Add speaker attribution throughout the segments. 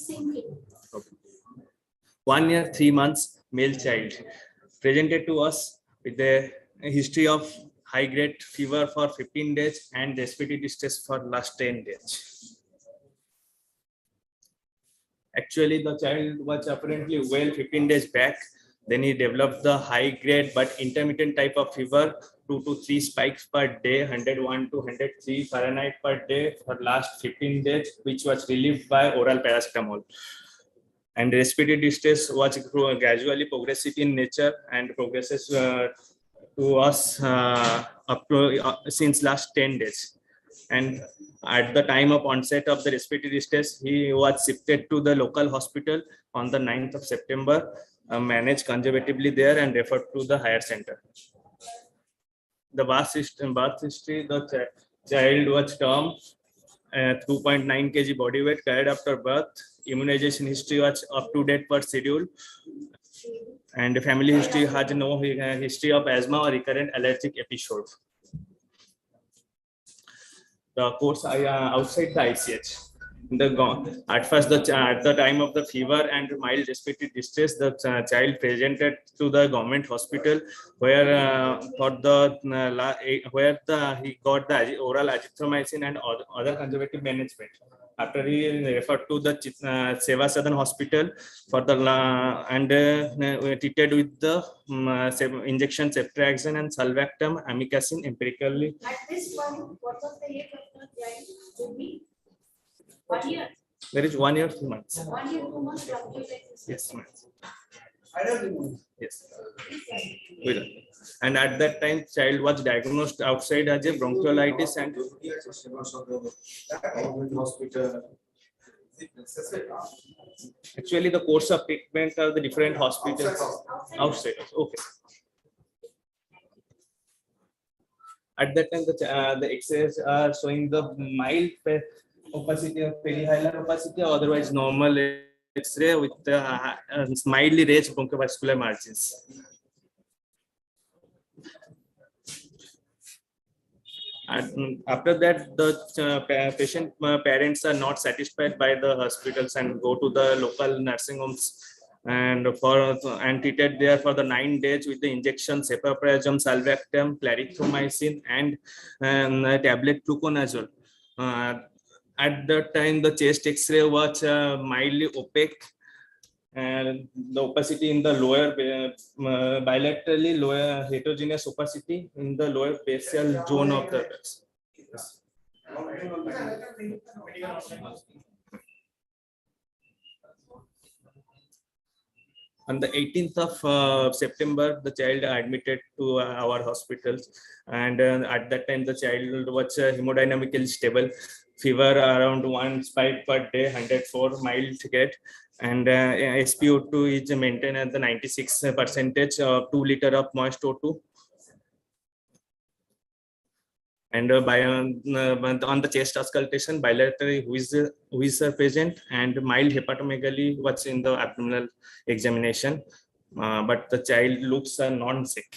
Speaker 1: Okay. 1 year, 3 months, male child, presented to us with a history of high-grade fever for 15 days and respiratory distress for last 10 days. Actually, the child was apparently well 15 days back. Then he developed the high-grade but intermittent type of fever, 2 to 3 spikes per day, 101 to 103 Fahrenheit per day for last 15 days, which was relieved by oral paracetamol. And respiratory distress was gradually progressive in nature and progresses to us up to since last 10 days. And at the time of onset of the respiratory distress, he was shifted to the local hospital on the 9th of September, managed conservatively there and referred to the higher center. The birth history, the child was term, 2.9 kg body weight, carried after birth. Immunization history was up to date per schedule. And family history has no history of asthma or recurrent allergic episode. The course outside the ICH. At first, at the time of the fever and mild respiratory distress, the child presented to the government hospital where he got the oral azithromycin and other conservative management. After he referred to the Seva Southern Hospital for the treated with the injection ceftriaxone and sulbactam amikacin empirically.
Speaker 2: At this point, what was the age of the child to be? 1 year.
Speaker 1: There is 1 year, 2 months.
Speaker 2: 1 year, 2 months.
Speaker 1: Yes, yes. And at that time, child was diagnosed outside as a bronchiolitis and actually the course of treatment of the different hospitals outside. Okay. At that time, the X-rays are showing the mild opacity of perihilar opacity, otherwise normal X-ray with mildly raised bronchiovascular margins. And after that, the patient parents are not satisfied by the hospitals and go to the local nursing homes and treated there for the 9 days with the injection cephalosporin, sulbactam, clarithromycin, and tablet fluconazole. At that time, the chest X-ray was mildly opaque, and the opacity in the lower bilaterally lower heterogeneous opacity in the lower facial zone of the yes. On the 18th of September, the child admitted to our hospitals, and at that time the child was hemodynamically stable, fever around 1 spike per day, 104 mild grade, and SpO2 is maintained at the 96% of 2 liter of moist O2. And on the chest auscultation, bilateral wheeze are present, and mild hepatomegaly was in the abdominal examination, but the child looks non-sick.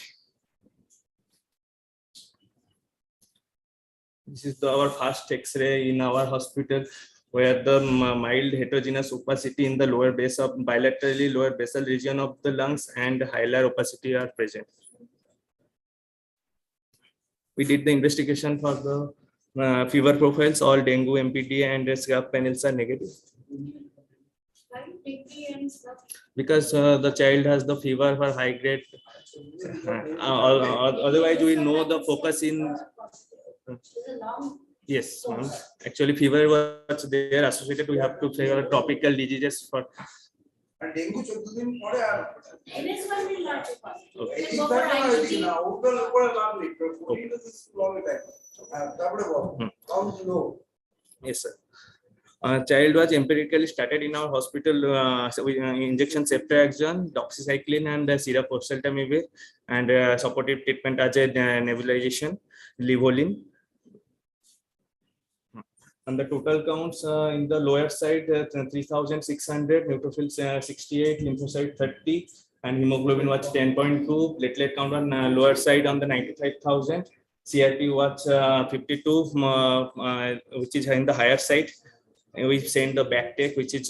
Speaker 1: This is our first X-ray in our hospital, where the mild heterogeneous opacity in the lower base of bilaterally lower basal region of the lungs and hilar opacity are present. We did the investigation for the fever profiles. All dengue, MPD, and scrub panels are negative. Because the child has the fever for high grade. Otherwise, we know the focus in. Yes, actually, fever was there associated. We have to figure tropical diseases for.
Speaker 3: Dengue 14 दिन পরে আর
Speaker 2: NS1 will not be possible.
Speaker 3: এই তারপরে না ওগুলো পরে লাভ নেই এটা long time তারপরে ball count no
Speaker 1: yes sir child was empirically started in our hospital injection ceftriaxone, doxycycline, and syrup oseltamivir, and supportive treatment as a nebulization livolin. And the total counts in the lower side 3,600, neutrophils 68, lymphocyte 30, and hemoglobin was 10.2. Platelet count on lower side on the 95,000. CRP was 52, which is in the higher side. And we send the back take, which is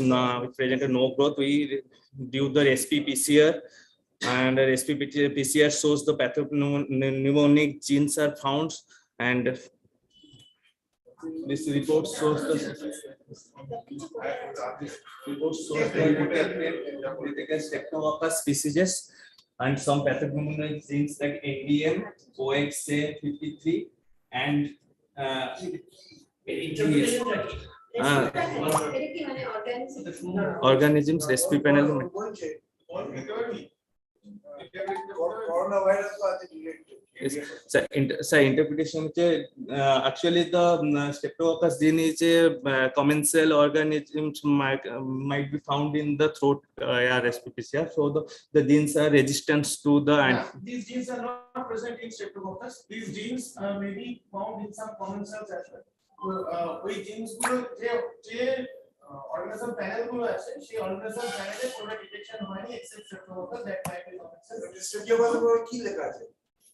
Speaker 1: presented no growth. We do the SP-PCR, and the SP-PCR shows the pathognomonic genes are found, and this report shows the Streptococcus species and some pathognomonic genes like NDM, OXA 53, and organisms recipe panel.
Speaker 3: Coronavirus তো আছে related.
Speaker 1: Yes. So interpretation actually the Streptococcus gene is a commensal organisms might be found in the throat RSPCR. So the genes are resistant to the
Speaker 4: These genes are not present in Streptococcus. These genes may be found in some commensals as well. ওই jeans গুলো যে organism panel গুলো আছে সেই organism প্যানেলে কোনো detection হয়নি except Streptococcus that might be commensal.
Speaker 3: Streptococcus কি লেখা আছে?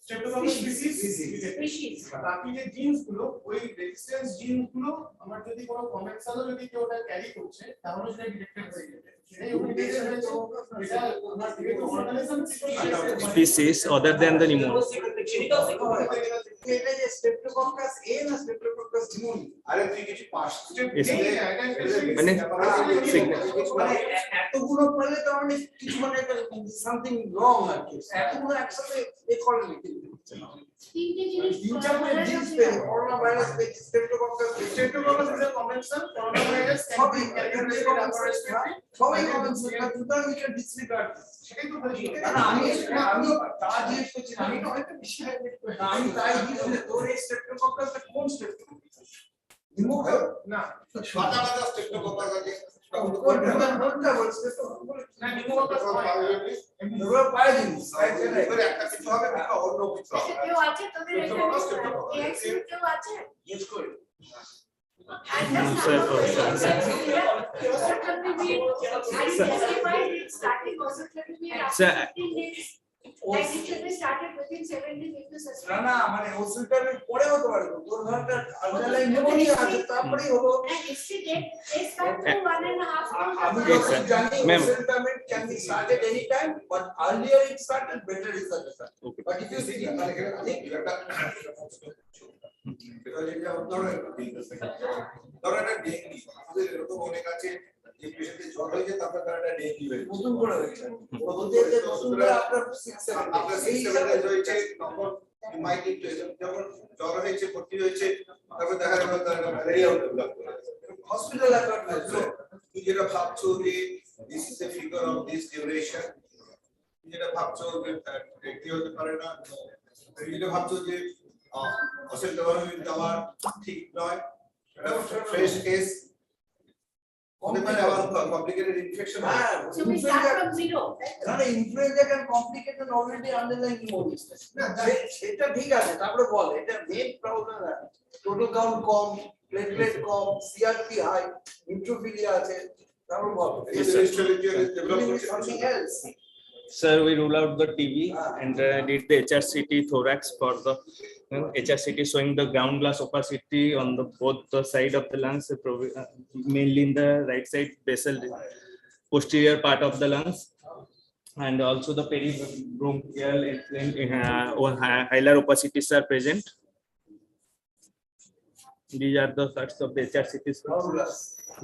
Speaker 4: Streptococcus species বাকি যে জিনস গুলো ওই রেজিস্ট্যান্স জিনস গুলো আমার যদি কোনো কমেন্সালও যদি কেউ ওটা ক্যারি করছে তাহলে সেটা ডিটেক্টেড হয়ে যাবে সেটাই ওখানে ডিটেক্ট হয়েছে এটা আমার যেহেতু organism
Speaker 1: species other than the pneumonia.
Speaker 3: এটা যে Streptococcus A না Streptococcus pneumoniae
Speaker 4: আরে তুই কিছু পাস
Speaker 1: মানে
Speaker 3: এতগুলো পড়লে তো মানে কিছু মানে সামথিং রং আর কি এতগুলো একসাথে এ করে লিখে
Speaker 2: তিনটে জিনিস
Speaker 3: জিনিস pay corona virus pay Streptococcus
Speaker 4: is a commensal coronavirus
Speaker 3: সবই কমেন্সল সুতরাং we can disregard
Speaker 4: সেটাই তো বলছি
Speaker 3: না আমি তা জিজ্ঞেস করছি আমি তো একটা বিষয় আমি তাই জিজ্ঞেস করছি তোর এই Streptococcus টা কোন Streptococcus
Speaker 4: না
Speaker 3: সাদা সাদা Streptococcus আছে কোনটা বলছিস তো
Speaker 4: না নিউমোকক্কাস
Speaker 3: এগুলো পায় জিনিস এবারে একটা কিছু হবে না অন্য কিছু হবে
Speaker 2: কেউ আছে তোদের এক্সিট কেউ আছে
Speaker 3: ইউজ করে না না মানে ওষুধটা পরে হতে পারে তোর ধরটা আন্ডারলাইন নিউমোনিয়া আছে তারপরেই হলো আমি জানি ওষুধটা can be started any time but earlier it started better is the result but if you see মানে এটা ধরো একটা ডেঙ্গি আমাদের এরকম অনেক আছে যে পেশেন্টের জ্বর হয়েছে তারপর তার একটা ডেঙ্গি হয়েছে নতুন করে হয়েছে ওদের যে নতুন করে আপনার 6-7 আপনার 6-7 হয়েছে তখন মাইট একটু যখন জ্বর হয়েছে ভর্তি হয়েছে তারপর দেখা গেল তার ম্যালেরিয়া ডেভেলপ করে হসপিটাল অ্যাপয়েন্টমেন্ট তুমি যেটা ভাবছো যে this is a figure of this duration যেটা ভাবছো যে একটি হতে পারে না যেটা ভাবছো যে অসেল ডেভেলপমেন্ট আমার ঠিক নয় এটা ফ্রেশ কেস হতে পারে আবার complicated infection
Speaker 2: So we start from zero.
Speaker 3: না influenza can complicated already underlying pneumonia না এটা ঠিক আছে তারপরে বল এটা মেইন প্রবলেম না টোটাল কাউন্ট কম প্লেটলেট কম সিআরপি হাই নিউট্রোফিলিয়া আছে তারপর বল something else.
Speaker 1: Sir, we rule out the TB and did the HRCT thorax for the HRCT showing the ground glass opacity on the both the side of the lungs, mainly in the right side basal posterior part of the lungs, and also the peribronchial or hilar opacities are present. These are the facts of the HRCT.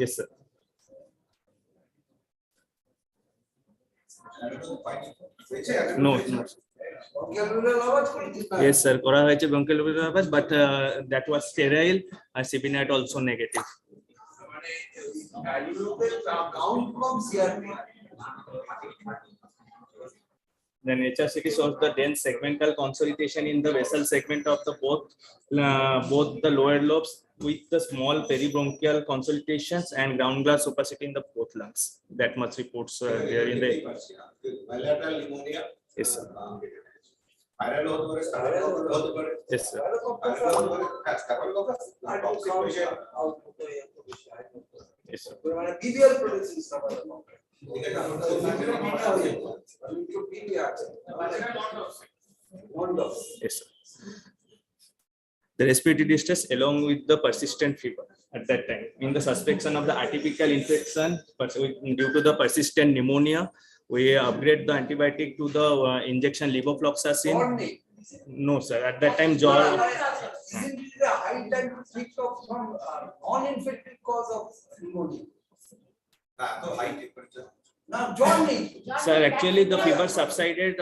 Speaker 1: Yes, sir. No. Yes, sir. Kora hoyeche bronchial lavage, but that was sterile and CBNAT also negative.
Speaker 3: Count from CRP.
Speaker 1: Then HRCT shows the dense segmental consolidation in the vessel segment of the both the lower lobes with the small peribronchial consolidations and ground glass opacity in the both lungs. That much reports there in the
Speaker 3: Bilateral pneumonia.
Speaker 1: yes, sir.
Speaker 3: Viral হতে পারে
Speaker 1: Yes, sir. Yes, sir.
Speaker 3: মানে BBL production summer
Speaker 1: Yes, sir. The respiratory distress along with the persistent fever at that time. In the suspicion of the atypical infection, but due to the persistent pneumonia, we upgrade the antibiotic to the injection levofloxacin. No, sir. At that time, John.
Speaker 3: Isn't it a high time to think of some non-infected cause of pneumonia? High temperature. Now, journey.
Speaker 1: Sir, actually, the fever subsided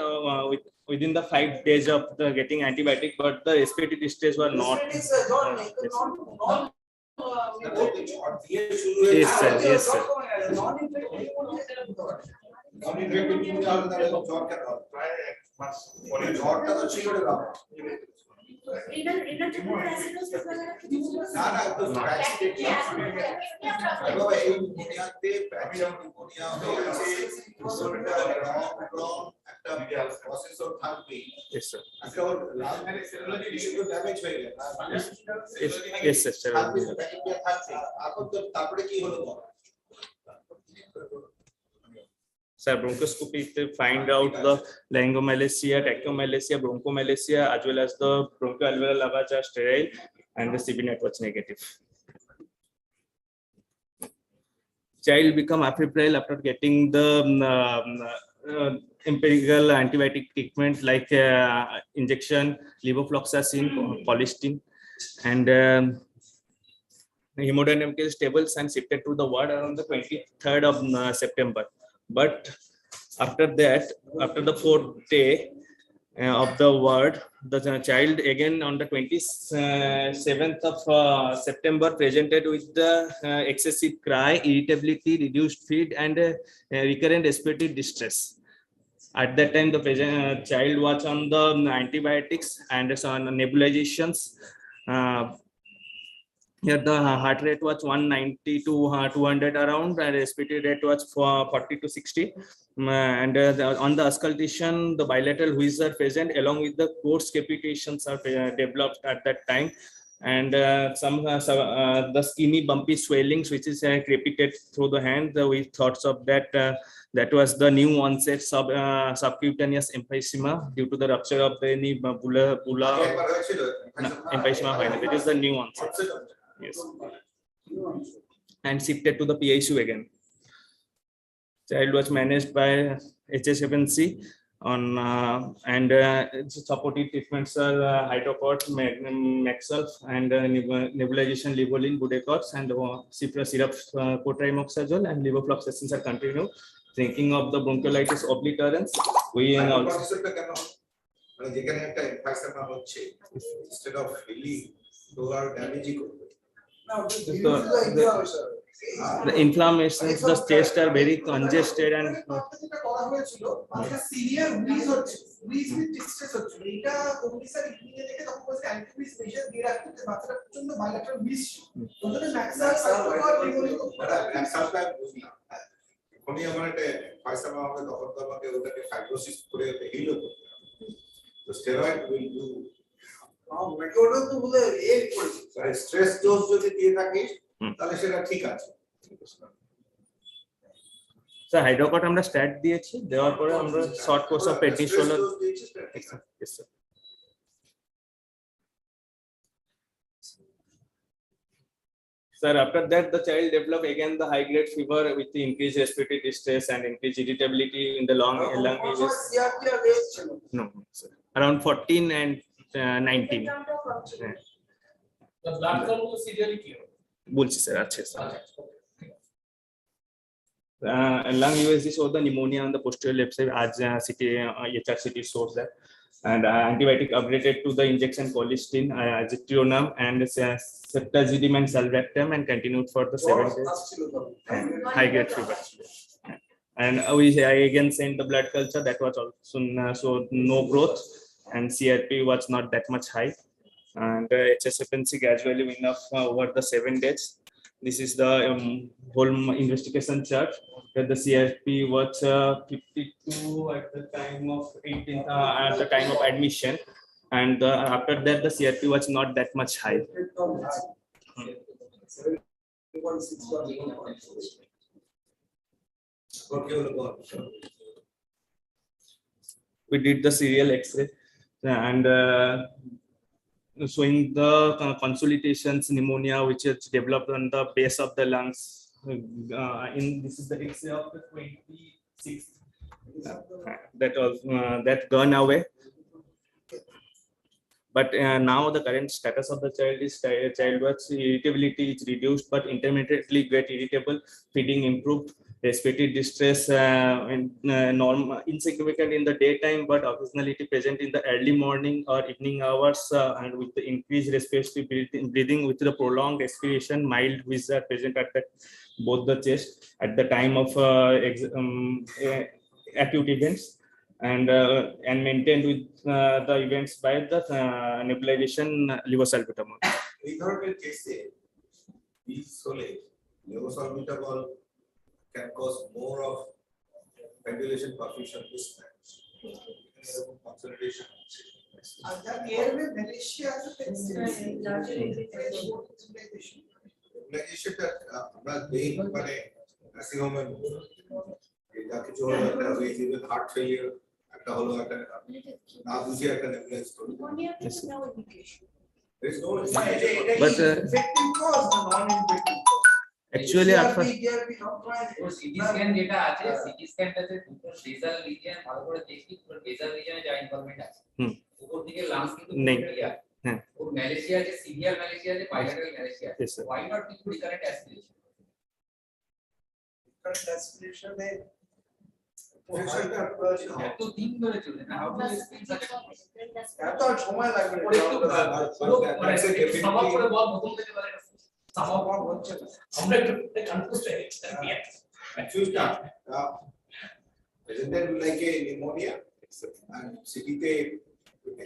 Speaker 1: within the 5 days of the getting antibiotic, but the respiratory distress were not.
Speaker 3: Yes.
Speaker 1: Yes, sir. Yes, sir.
Speaker 3: Non-infected pneumonia হলে তাহলে জ্বর কেন হবে? জ্বরটা তো ছিল না।
Speaker 2: Renal acidosis वगैरह की
Speaker 3: না না তো বাবা এই নিউমোনিয়াতে ব্যাকটেরিয়াল নিউমোনিয়া হয়ে গেছে একটা প্রসেসর থাকবে।
Speaker 1: Yes, sir.
Speaker 3: আজকে ওর লাংয়ের সেলুলার টিস্যু ড্যামেজ হয়ে গেছে।
Speaker 1: Yes, sir.
Speaker 3: ব্যাকটেরিয়া থাকছে। এখন তো তারপরে কি হলো?
Speaker 1: Sir, bronchoscopy to find out the laryngomalacia, tachypnea, bronchomalacia, as well as the bronchoalveolar lavage are sterile, and the CB net was negative. Child become afebrile after getting the empirical antibiotic treatment like injection, levofloxacin, colistin, and hemodynamic stable and shifted to the ward around the 23rd of September. But after that, after the 4th day of the ward, the child again on the 27th of September presented with the excessive cry, irritability, reduced feed, and recurrent respiratory distress. At that time, the child was on the antibiotics and on nebulizations. Here the heart rate was 190 to 200 around, and respiratory rate was 40 to 60. And on the auscultation, the bilateral wheezes are present along with the coarse capitations are developed at that time. And the skinny bumpy swellings which is crepited through the hand, we thoughts of that that was the new onset subcutaneous emphysema due to the rupture of the emphysema. That is the new onset. Yes. And shifted to the PICU again. Child was managed by HSFNC on and supportive treatments are hydrocort, Maxulf, and nebulization levolin, Budecort, and syrup cotrimoxazole and levofloxacin are continued. Thinking of the bronchiolitis obliterans, we
Speaker 3: instead of really damaging.
Speaker 1: The inflammation, the chest are very congested and
Speaker 3: steroid will do. Stress dose যদি দিয়ে থাকিস তাহলে সেটা ঠিক আছে।
Speaker 1: Sir হাইড্রোকট আমরা stat দিয়েছি, দেওয়ার পরে আমরা শর্ট কোর্স অফ পেডনিসোলার। Sir, after that, the child developed again the high-grade fever with the increased respiratory distress and increased irritability in the lung. No, sir. Around 14 and 19.
Speaker 5: The blood count was severely clear.
Speaker 1: বলছি sir, আচ্ছা sir. Lung USG showed the pneumonia on the posterior left side as CT, HRCT shows that, and antibiotic upgraded to the injection colistin, azithromycin, and ceftazidime and salvactam, and continued for the 7 days. High-grade fever. And I again sent the blood culture that was also so no growth, and CRP was not that much high, and HSFNC gradually went up over the 7 days. This is the whole investigation chart where the CRP was 52 at the time of 18 at the time of admission, and after that the CRP was not that much high. We did the serial X-ray, and showing the consolidations pneumonia which is developed on the base of the lungs. In this is the X-ray of the 26th. That gone away. But now the current status of the child is childbirth irritability is reduced, but intermittently get irritable, feeding improved, respiratory distress insignificant in the daytime, but occasionally present in the early morning or evening hours, and with the increased respiratory breathing with the prolonged expiration, mild which are present at both the chest at the time of acute events, and maintained with the events by the nebulization levosalbutamol.
Speaker 3: এই ধরনের কেসে these হলে levosalbutamol can cause more of ventilation perfusion mismatch. Consolidation. Nebulization আমরা দেই মানে nursing হোমের এটা কিছু হলো একটা হয়েছে হার্ট ফেলিয়ার একটা হলো একটা না বুঝে একটা নেবুলাইজ করলো। There is no indication.
Speaker 1: But
Speaker 5: infective cause the non-infective cause.
Speaker 1: actually at first
Speaker 6: CT scan যেটা আছে সিটি স্ক্যানটাতে দুটো বেসাল রিজিয়ন ভালো করে দেখি পুরো বেসাল রিজিয়নে যা ইনভলভমেন্ট আছে উপর দিকে লাংস কিন্তু
Speaker 1: নেই।
Speaker 6: ক্লিয়ার
Speaker 1: হ্যাঁ
Speaker 6: ওর ম্যালেশিয়া আছে সিভিয়ার ম্যালেশিয়া আছে bilateral malacia
Speaker 1: Yes, sir.
Speaker 6: why not do recurrent aspiration
Speaker 5: Current aspiration এ
Speaker 3: ইনফেকশনটা
Speaker 6: এত দিন ধরে চলে না হাউ টু এক্সপ্লেইন সাচ
Speaker 5: এত সময় লাগবে
Speaker 6: ওর একটু মানে সমাপ করে বল প্রথম থেকে বলে সমাপ
Speaker 5: হচ্ছে না।
Speaker 6: আমরা একটু কনফিউজ হয়ে গেছি
Speaker 3: confused presented like a pneumonia and CT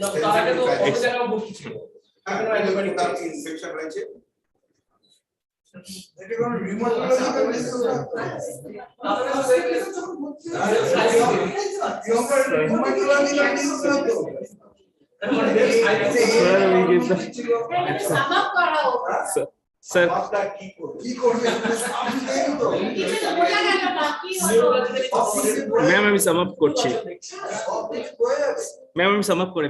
Speaker 6: না তার আগে তো অন্য জায়গায় ভর্তি ছিল
Speaker 3: ইনফেকশন রয়েছে
Speaker 5: এটা কোন রিউমাটোলজিক্যাল ডিসঅর্ডার
Speaker 2: sum up করা হোক
Speaker 1: sir
Speaker 5: আপনারা কি করবে আমি দেখি তো
Speaker 2: কিছু তো বোঝা গেল না কি হলো
Speaker 1: ম্যাম আমি সাম আপ করছি
Speaker 5: সব কিছু হয়ে যাবে
Speaker 1: ম্যাম আমি সাম আপ করে